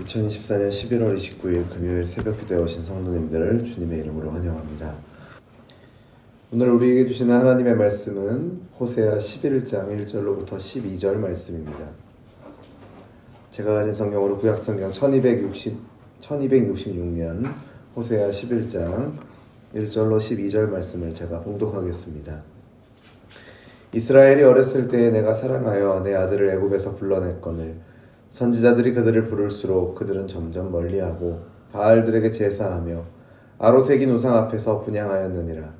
2024년 11월 29일 금요일 새벽기도에 오신 성도님들을 주님의 이름으로 환영합니다. 오늘 우리에게 주시는 하나님의 말씀은 호세아 11장 1절로부터 12절 말씀입니다. 제가 가진 성경으로 구약성경 1266년 호세아 11장 1절로 12절 말씀을 제가 봉독하겠습니다. 이스라엘이 어렸을 때에 내가 사랑하여 내 아들을 애굽에서 불러냈거늘 선지자들이 그들을 부를수록 그들은 점점 멀리하고 바알들에게 제사하며 아로새긴 우상 앞에서 분향하였느니라.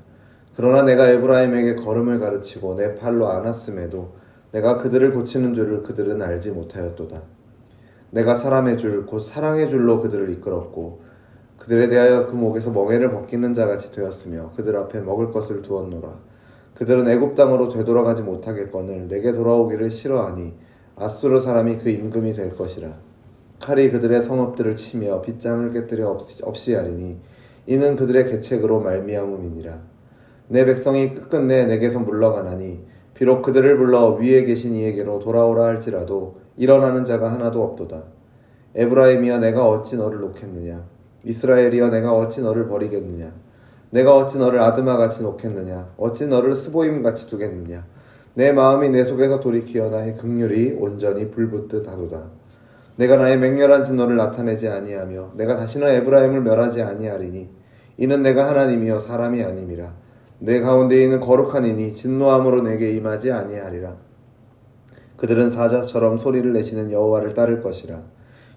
그러나 내가 에브라임에게 걸음을 가르치고 내 팔로 안았음에도 내가 그들을 고치는 줄을 그들은 알지 못하였도다. 내가 사람의 줄 곧 사랑의 줄로 그들을 이끌었고 그들에 대하여 그 목에서 멍에를 벗기는 자같이 되었으며 그들 앞에 먹을 것을 두었노라. 그들은 애굽 땅으로 되돌아가지 못하겠거늘 내게 돌아오기를 싫어하니 아수르 사람이 그 임금이 될 것이라. 칼이 그들의 성읍들을 치며 빗장을 깨뜨려 없이 하리니 이는 그들의 계책으로 말미암음이니라. 내 백성이 끝끝내 내게서 물러가나니 비록 그들을 불러 위에 계신 이에게로 돌아오라 할지라도 일어나는 자가 하나도 없도다. 에브라임이여 내가 어찌 너를 놓겠느냐. 이스라엘이여 내가 어찌 너를 버리겠느냐. 내가 어찌 너를 아드마같이 놓겠느냐. 어찌 너를 스보임같이 두겠느냐. 내 마음이 내 속에서 돌이키어 나의 긍휼이 온전히 불붙듯 하도다. 내가 나의 맹렬한 진노를 나타내지 아니하며 내가 다시는 에브라임을 멸하지 아니하리니 이는 내가 하나님이여 사람이 아님이라. 내 가운데 있는 거룩한 이니 진노함으로 내게 임하지 아니하리라. 그들은 사자처럼 소리를 내시는 여호와를 따를 것이라.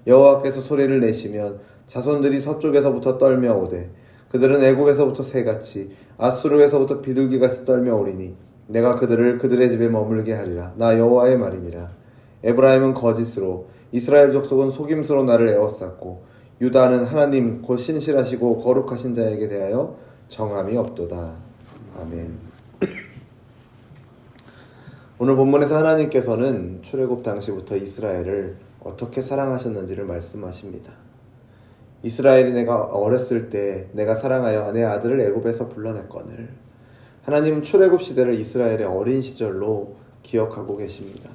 여호와께서 소리를 내시면 자손들이 서쪽에서부터 떨며 오되 그들은 애굽에서부터 새같이 아수르에서부터 비둘기같이 떨며 오리니 내가 그들을 그들의 집에 머물게 하리라. 나 여호와의 말이니라. 에브라임은 거짓으로 이스라엘 족속은 속임수로 나를 에워쌌고 유다는 하나님 곧 신실하시고 거룩하신 자에게 대하여 정함이 없도다. 아멘. 오늘 본문에서 하나님께서는 출애굽 당시부터 이스라엘을 어떻게 사랑하셨는지를 말씀하십니다. 이스라엘이 내가 어렸을 때 내가 사랑하여 내 아들을 애굽에서 불러냈거늘. 하나님은 출애굽 시대를 이스라엘의 어린 시절로 기억하고 계십니다.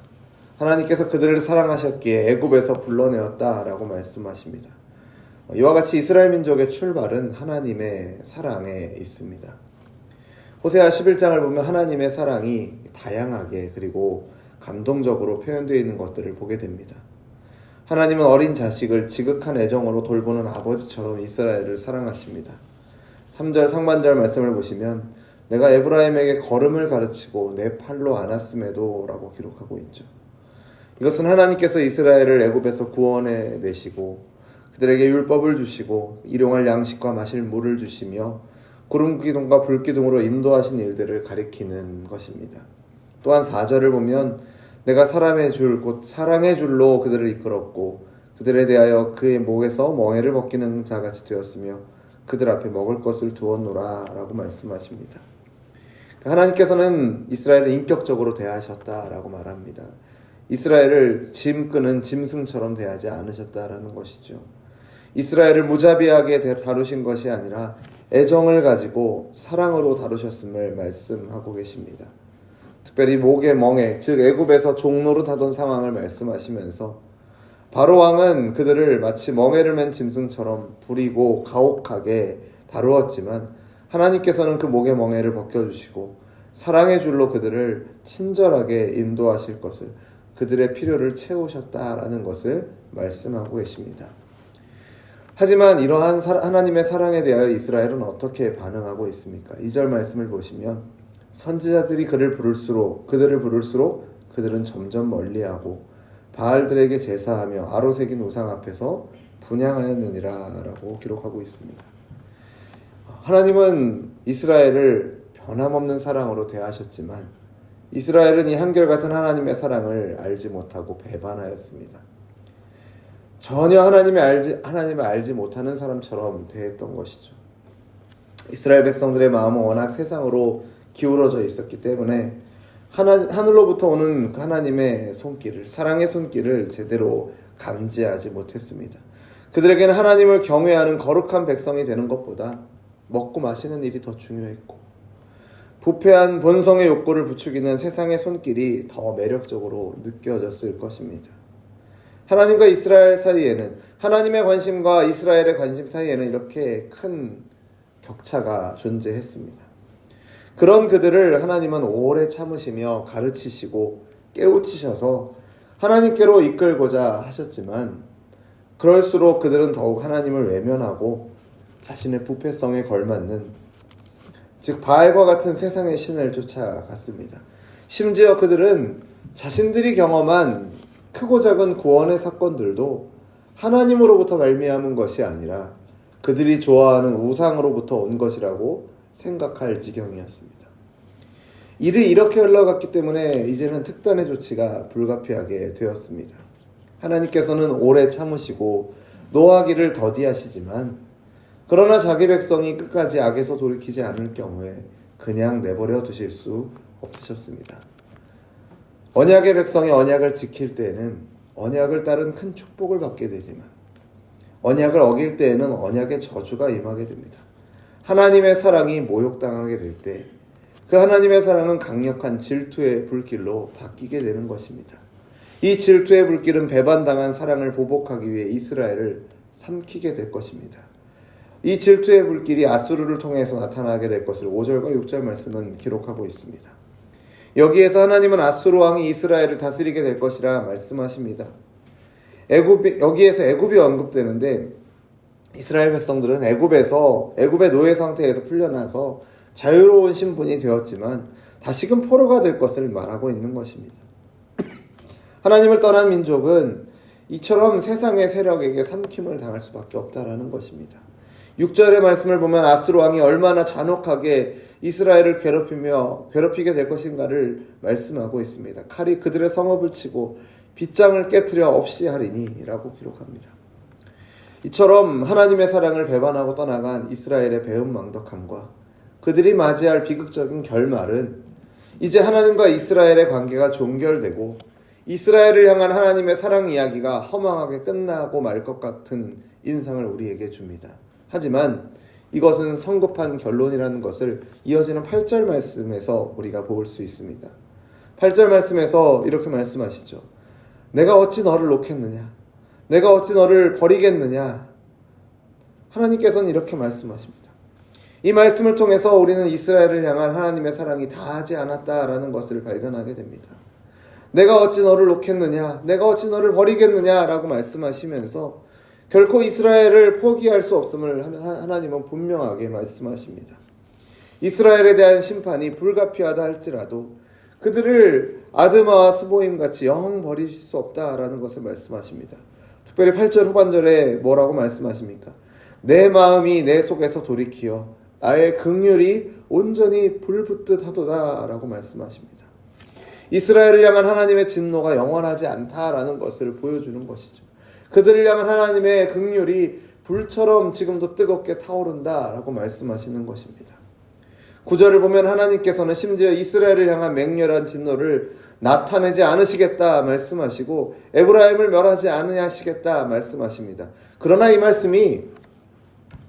하나님께서 그들을 사랑하셨기에 애굽에서 불러내었다라고 말씀하십니다. 이와 같이 이스라엘 민족의 출발은 하나님의 사랑에 있습니다. 호세아 11장을 보면 하나님의 사랑이 다양하게 그리고 감동적으로 표현되어 있는 것들을 보게 됩니다. 하나님은 어린 자식을 지극한 애정으로 돌보는 아버지처럼 이스라엘을 사랑하십니다. 3절 상반절 말씀을 보시면 내가 에브라임에게 걸음을 가르치고 내 팔로 안았음에도 라고 기록하고 있죠. 이것은 하나님께서 이스라엘을 애굽에서 구원해 내시고 그들에게 율법을 주시고 일용할 양식과 마실 물을 주시며 구름기둥과 불기둥으로 인도하신 일들을 가리키는 것입니다. 또한 4절을 보면 내가 사람의 줄 곧 사랑의 줄로 그들을 이끌었고 그들에 대하여 그의 목에서 멍에를 벗기는 자같이 되었으며 그들 앞에 먹을 것을 두었노라 라고 말씀하십니다. 하나님께서는 이스라엘을 인격적으로 대하셨다라고 말합니다. 이스라엘을 짐 끄는 짐승처럼 대하지 않으셨다라는 것이죠. 이스라엘을 무자비하게 다루신 것이 아니라 애정을 가지고 사랑으로 다루셨음을 말씀하고 계십니다. 특별히 목의 멍에, 즉 애굽에서 종노릇 하던 상황을 말씀하시면서 바로 왕은 그들을 마치 멍에를 맨 짐승처럼 부리고 가혹하게 다루었지만 하나님께서는 그 목의 멍에를 벗겨주시고 사랑의 줄로 그들을 친절하게 인도하실 것을, 그들의 필요를 채우셨다라는 것을 말씀하고 계십니다. 하지만 이러한 하나님의 사랑에 대하여 이스라엘은 어떻게 반응하고 있습니까? 2절 말씀을 보시면 선지자들이 그들을 부를수록 그들은 점점 멀리하고 바알들에게 제사하며 아로새긴 우상 앞에서 분향하였느니라 라고 기록하고 있습니다. 하나님은 이스라엘을 변함없는 사랑으로 대하셨지만 이스라엘은 이 한결같은 하나님의 사랑을 알지 못하고 배반하였습니다. 전혀 하나님을 알지 못하는 사람처럼 대했던 것이죠. 이스라엘 백성들의 마음은 워낙 세상으로 기울어져 있었기 때문에 하늘로부터 오는 하나님의 손길을, 사랑의 손길을 제대로 감지하지 못했습니다. 그들에게는 하나님을 경외하는 거룩한 백성이 되는 것보다 먹고 마시는 일이 더 중요했고 부패한 본성의 욕구를 부추기는 세상의 손길이 더 매력적으로 느껴졌을 것입니다. 하나님과 이스라엘 사이에는, 하나님의 관심과 이스라엘의 관심 사이에는 이렇게 큰 격차가 존재했습니다. 그런 그들을 하나님은 오래 참으시며 가르치시고 깨우치셔서 하나님께로 이끌고자 하셨지만, 그럴수록 그들은 더욱 하나님을 외면하고 자신의 부패성에 걸맞는, 즉 바알과 같은 세상의 신을 쫓아갔습니다. 심지어 그들은 자신들이 경험한 크고 작은 구원의 사건들도 하나님으로부터 말미암은 것이 아니라 그들이 좋아하는 우상으로부터 온 것이라고 생각할 지경이었습니다. 일이 이렇게 흘러갔기 때문에 이제는 특단의 조치가 불가피하게 되었습니다. 하나님께서는 오래 참으시고 노하기를 더디하시지만, 그러나 자기 백성이 끝까지 악에서 돌이키지 않을 경우에 그냥 내버려 두실 수 없으셨습니다. 언약의 백성이 언약을 지킬 때에는 언약을 따른 큰 축복을 받게 되지만, 언약을 어길 때에는 언약의 저주가 임하게 됩니다. 하나님의 사랑이 모욕당하게 될 때 그 하나님의 사랑은 강력한 질투의 불길로 바뀌게 되는 것입니다. 이 질투의 불길은 배반당한 사랑을 보복하기 위해 이스라엘을 삼키게 될 것입니다. 이 질투의 불길이 아수르를 통해서 나타나게 될 것을 5절과 6절 말씀은 기록하고 있습니다. 여기에서 하나님은 아수르 왕이 이스라엘을 다스리게 될 것이라 말씀하십니다. 여기에서 애굽이 언급되는데, 이스라엘 백성들은 애굽의 노예 상태에서 풀려나서 자유로운 신분이 되었지만 다시금 포로가 될 것을 말하고 있는 것입니다. 하나님을 떠난 민족은 이처럼 세상의 세력에게 삼킴을 당할 수밖에 없다라는 것입니다. 6절의 말씀을 보면 아수르 왕이 얼마나 잔혹하게 이스라엘을 괴롭히게 될 것인가를 말씀하고 있습니다. 칼이 그들의 성읍을 치고 빗장을 깨트려 없이 하리니 라고 기록합니다. 이처럼 하나님의 사랑을 배반하고 떠나간 이스라엘의 배은망덕함과 그들이 맞이할 비극적인 결말은, 이제 하나님과 이스라엘의 관계가 종결되고 이스라엘을 향한 하나님의 사랑 이야기가 허망하게 끝나고 말 것 같은 인상을 우리에게 줍니다. 하지만 이것은 성급한 결론이라는 것을 이어지는 8절 말씀에서 우리가 볼 수 있습니다. 8절 말씀에서 이렇게 말씀하시죠. 내가 어찌 너를 놓겠느냐? 내가 어찌 너를 버리겠느냐? 하나님께서는 이렇게 말씀하십니다. 이 말씀을 통해서 우리는 이스라엘을 향한 하나님의 사랑이 다하지 않았다라는 것을 발견하게 됩니다. 내가 어찌 너를 놓겠느냐? 내가 어찌 너를 버리겠느냐? 라고 말씀하시면서 결코 이스라엘을 포기할 수 없음을 하나님은 분명하게 말씀하십니다. 이스라엘에 대한 심판이 불가피하다 할지라도 그들을 아드마와 스보임 같이 영 버리실 수 없다라는 것을 말씀하십니다. 특별히 8절 후반절에 뭐라고 말씀하십니까? 내 마음이 내 속에서 돌이키어 나의 긍휼이 온전히 불붙듯 하도다 라고 말씀하십니다. 이스라엘을 향한 하나님의 진노가 영원하지 않다라는 것을 보여주는 것이죠. 그들을 향한 하나님의 긍휼이 불처럼 지금도 뜨겁게 타오른다라고 말씀하시는 것입니다. 9절을 보면 하나님께서는 심지어 이스라엘을 향한 맹렬한 진노를 나타내지 않으시겠다 말씀하시고 에브라임을 멸하지 않으시겠다 말씀하십니다. 그러나 이 말씀이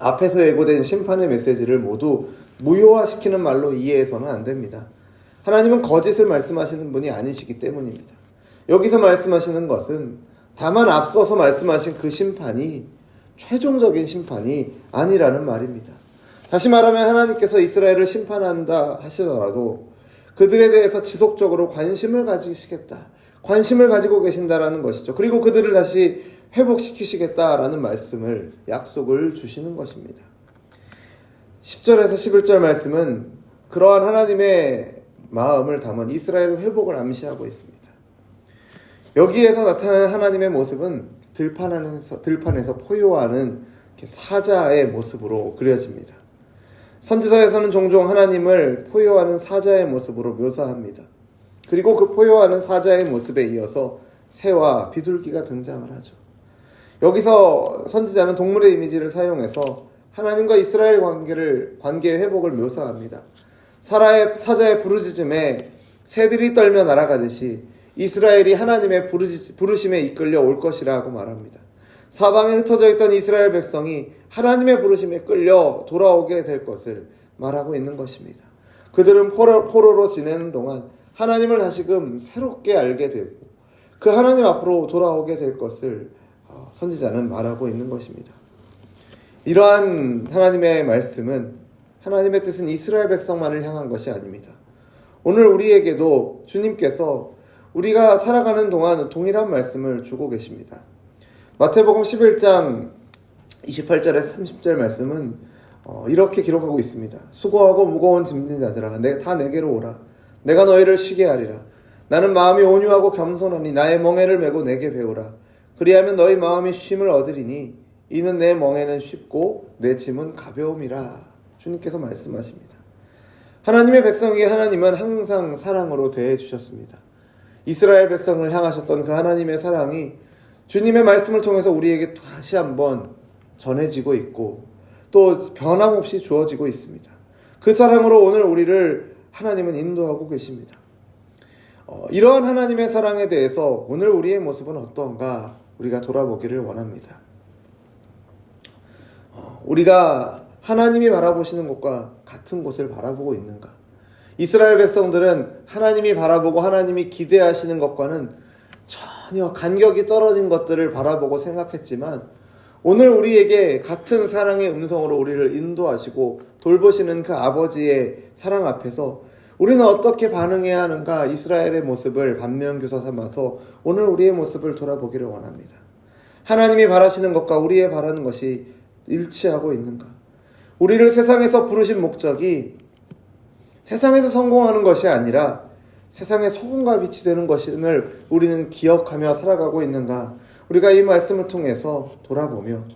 앞에서 예고된 심판의 메시지를 모두 무효화시키는 말로 이해해서는 안 됩니다. 하나님은 거짓을 말씀하시는 분이 아니시기 때문입니다. 여기서 말씀하시는 것은 다만 앞서서 말씀하신 그 심판이 최종적인 심판이 아니라는 말입니다. 다시 말하면 하나님께서 이스라엘을 심판한다 하시더라도 그들에 대해서 지속적으로 관심을 가지고 계신다라는 것이죠. 그리고 그들을 다시 회복시키시겠다라는 말씀을, 약속을 주시는 것입니다. 10절에서 11절 말씀은 그러한 하나님의 마음을 담은 이스라엘 회복을 암시하고 있습니다. 여기에서 나타나는 하나님의 모습은 들판에서 포효하는 사자의 모습으로 그려집니다. 선지서에서는 종종 하나님을 포효하는 사자의 모습으로 묘사합니다. 그리고 그 포효하는 사자의 모습에 이어서 새와 비둘기가 등장을 하죠. 여기서 선지자는 동물의 이미지를 사용해서 하나님과 이스라엘 관계의 회복을 묘사합니다. 사자의 부르짖음에 새들이 떨며 날아가듯이 이스라엘이 하나님의 부르심에 이끌려 올 것이라고 말합니다. 사방에 흩어져 있던 이스라엘 백성이 하나님의 부르심에 끌려 돌아오게 될 것을 말하고 있는 것입니다. 그들은 포로로 지내는 동안 하나님을 다시금 새롭게 알게 되고 그 하나님 앞으로 돌아오게 될 것을 선지자는 말하고 있는 것입니다. 이러한 하나님의 말씀은, 하나님의 뜻은 이스라엘 백성만을 향한 것이 아닙니다. 오늘 우리에게도 주님께서 우리가 살아가는 동안 동일한 말씀을 주고 계십니다. 마태복음 11장 28절에서 30절 말씀은 이렇게 기록하고 있습니다. 수고하고 무거운 짐진 자들아, 다 내게로 오라. 내가 너희를 쉬게 하리라. 나는 마음이 온유하고 겸손하니 나의 멍에를 메고 내게 배우라. 그리하면 너희 마음이 쉼을 얻으리니 이는 내 멍에는 쉽고 내 짐은 가벼움이라. 주님께서 말씀하십니다. 하나님의 백성에게 하나님은 항상 사랑으로 대해주셨습니다. 이스라엘 백성을 향하셨던 그 하나님의 사랑이 주님의 말씀을 통해서 우리에게 다시 한번 전해지고 있고 또 변함없이 주어지고 있습니다. 그 사랑으로 오늘 우리를 하나님은 인도하고 계십니다. 이러한 하나님의 사랑에 대해서 오늘 우리의 모습은 어떤가 우리가 돌아보기를 원합니다. 우리가 하나님이 바라보시는 곳과 같은 곳을 바라보고 있는가? 이스라엘 백성들은 하나님이 바라보고 하나님이 기대하시는 것과는 전혀 간격이 떨어진 것들을 바라보고 생각했지만 오늘 우리에게 같은 사랑의 음성으로 우리를 인도하시고 돌보시는 그 아버지의 사랑 앞에서 우리는 어떻게 반응해야 하는가? 이스라엘의 모습을 반면교사 삼아서 오늘 우리의 모습을 돌아보기를 원합니다. 하나님이 바라시는 것과 우리의 바라는 것이 일치하고 있는가? 우리를 세상에서 부르신 목적이 세상에서 성공하는 것이 아니라 세상의 소금과 빛이 되는 것임을 우리는 기억하며 살아가고 있는가? 우리가 이 말씀을 통해서 돌아보며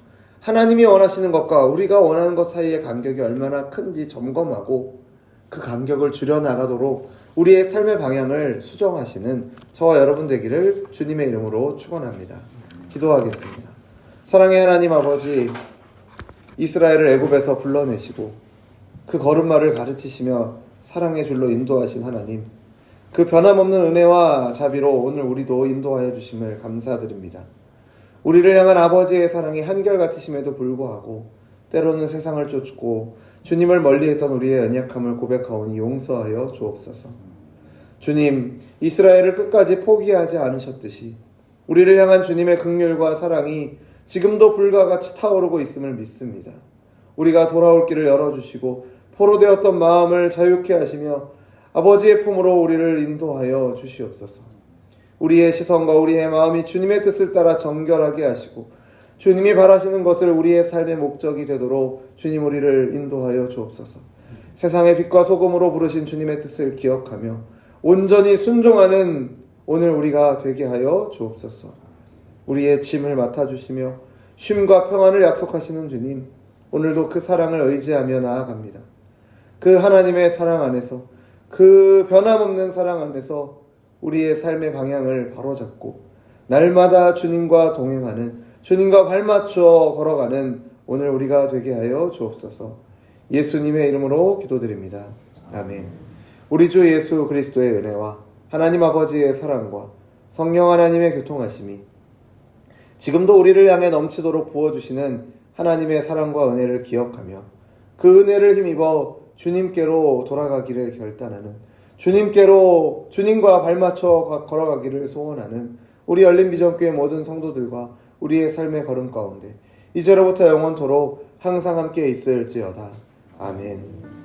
하나님이 원하시는 것과 우리가 원하는 것 사이의 간격이 얼마나 큰지 점검하고 그 간격을 줄여나가도록 우리의 삶의 방향을 수정하시는 저와 여러분 되기를 주님의 이름으로 축원합니다. 기도하겠습니다. 사랑의 하나님 아버지, 이스라엘을 애굽에서 불러내시고 그 걸음마를 가르치시며 사랑의 줄로 인도하신 하나님, 그 변함없는 은혜와 자비로 오늘 우리도 인도하여 주심을 감사드립니다. 우리를 향한 아버지의 사랑이 한결같으심에도 불구하고 때로는 세상을 쫓고 주님을 멀리했던 우리의 연약함을 고백하오니 용서하여 주옵소서. 주님, 이스라엘을 끝까지 포기하지 않으셨듯이 우리를 향한 주님의 긍휼과 사랑이 지금도 불과 같이 타오르고 있음을 믿습니다. 우리가 돌아올 길을 열어주시고 포로되었던 마음을 자유케 하시며 아버지의 품으로 우리를 인도하여 주시옵소서. 우리의 시선과 우리의 마음이 주님의 뜻을 따라 정결하게 하시고 주님이 바라시는 것을 우리의 삶의 목적이 되도록 주님 우리를 인도하여 주옵소서. 세상의 빛과 소금으로 부르신 주님의 뜻을 기억하며 온전히 순종하는 오늘 우리가 되게 하여 주옵소서. 우리의 짐을 맡아주시며 쉼과 평안을 약속하시는 주님, 오늘도 그 사랑을 의지하며 나아갑니다. 그 하나님의 사랑 안에서, 그 변함없는 사랑 안에서 우리의 삶의 방향을 바로잡고 날마다 주님과 동행하는, 주님과 발맞추어 걸어가는 오늘 우리가 되게 하여 주옵소서. 예수님의 이름으로 기도드립니다. 아멘. 우리 주 예수 그리스도의 은혜와 하나님 아버지의 사랑과 성령 하나님의 교통하심이 지금도 우리를 향해 넘치도록 부어주시는 하나님의 사랑과 은혜를 기억하며 그 은혜를 힘입어 주님께로 돌아가기를 결단하는, 주님과 발맞춰 걸어가기를 소원하는 우리 열린비전교회 모든 성도들과 우리의 삶의 걸음 가운데 이제로부터 영원토록 항상 함께 있을지어다. 아멘.